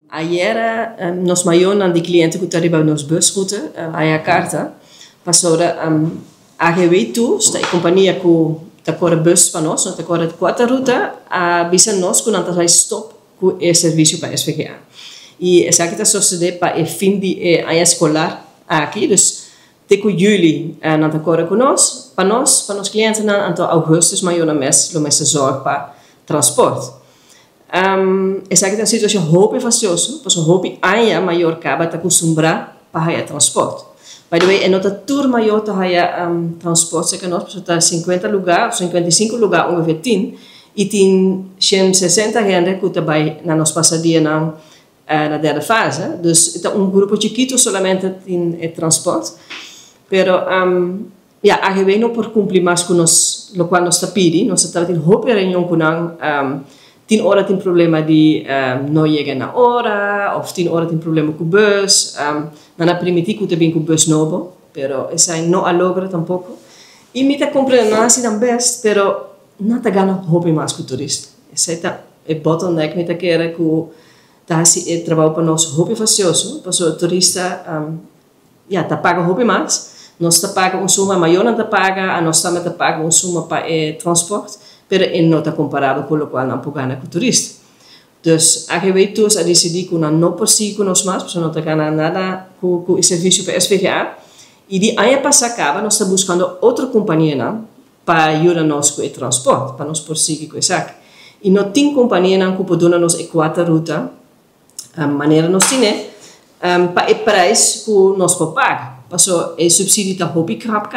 Ayer nos mayonan de clientes que estão nos busroute a carta passora AGW sta a companhia que está com a bus para nós, está com a quarta ruta a bisa nós que não está stop com o serviço para SVGA. E essa aqui está sucedendo para o fim de ano escolar aqui, dus teco juli não está com nós, para nós clientes não então agosto maionan mês, o mês de zorg para transporte. Essa aqui é uma situação muito fastidiosa, porque muito aia maior acaba de acostumar para o transporte. By the way, nota tour maior para o transporte que nós temos 50 lugares, 55 lugares ongeveer 10, e tem 160 gente que também na nossa passadia na derde fase. Dus é grupo chiquito solamente em transporte, pero a gente não por cumprir mais com nós, o qual nós está pedindo, nós estamos em uma reunião com tem hora tem problema de não chegar na hora, ou tem hora tem problema com o bus, não permite que também com o bus novo, pero essa não a logra tampouco. E me tá compreendendo assim também, pero não tá ganhando roupa mais com o turista. Essa é bottleneck, me tá querendo que tá assim trabalho para nós roupa facioso, para o turista tá paga roupa mais, nós tá paga suma maior não tá paga, a nós também tá paga suma para transporte. Pero não está comparável com o qual não pode ganhar com o turista. Dus a gente a decidir que não persigue com nós mais, porque não está ganhando nada com o serviço para SVGA. E de ano passado, nós estamos buscando outra companhia para ajudar nós com o transporte, para nós perseguir com isso aqui. E não tem companhia que pode dar-nos a quarta ruta, a maneira nós temos, para o preço que nós podemos pagar. Porque o subsídio está muito krap,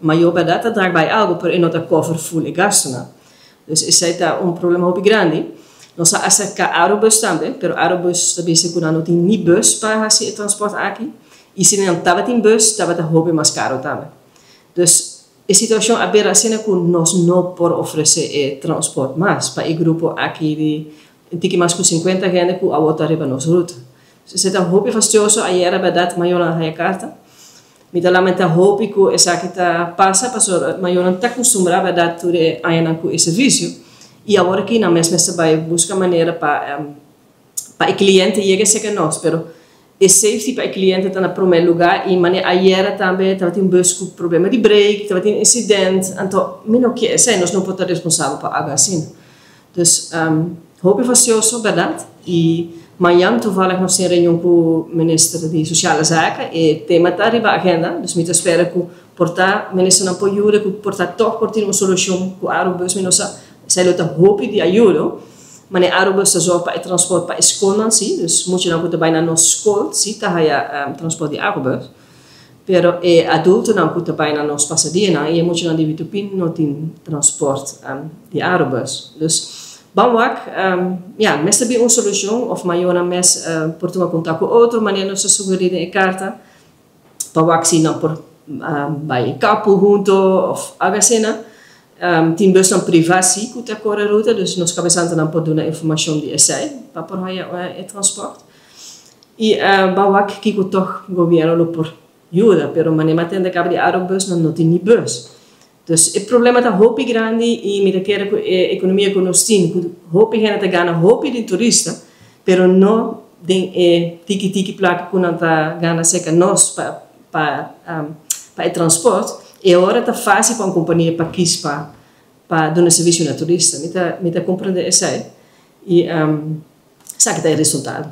mas eu verdade draag bij algo, pero não está cover full e gasto. Dus esse é problema muito grande. Nós acerca Aerobus também, pero Aerobus também se não tem nem bus para fazer o transporte aqui. E se não estava tem bus, estava muito mais caro também. Dus a situação é bem assim que nós não podemos oferecer transporte mais para o grupo aqui de tem mais de 50 gente que a outra arriba nos ruta. Dus é muito fastidioso. Ayer a verdade maior na carta. Me lamenta hope que essa aqui passa, mas eu não estou acostumada a dar tudo com esse serviço. E agora aqui na mesma vai buscar maneira para o cliente chegar a nós, mas o safety para o cliente está no primeiro lugar. E ayer também estava um bus com problema de brake, estava um incidente, então não que nós não podemos ser responsáveis por algo assim. Então, hope facioso, verdade? E amanhã, toevallig nog een reunião com o ministro de Sociale Zaken. E o tema está arriba à agenda. Dus ik espero que o ministro não pode ajudar, que portar toch por ter uma solução com a Aerobus. Mas sai luta hope de ajuda. Mas a Aerobus zorgt para o transporte para a escola, sim. Dus moet je dan goed bij naar nossa escola, sim, tá aí transporte de Aerobus. Pero adulto não goed bij naar nossa passadia, e moet je dan die vitupin não tem transporte de Aerobus. Dus Banwak, mas também uma solução, ou maior mes por tomar contato com outra maneira nos sugerir em carta, Banwak se não por by capo junto ou algo assim, tem bus não privacy que está correr ruta, dus nós cabeçando não pode dar informação de essay para por aí o transporte. E Banwak que o toch governo por ajuda, pero maneira tende que abrir Aerobus não tem nem bus. Dus o problema está muito grande e me quer que a economia que nós temos, muito gente ganha muito de turista, pero não tem tiki placa que não está ganhando seca nós para o transporte. E agora está fácil para uma companhia para quis para dar um serviço na turista. Me está compreendendo isso aí e sabe que está o resultado.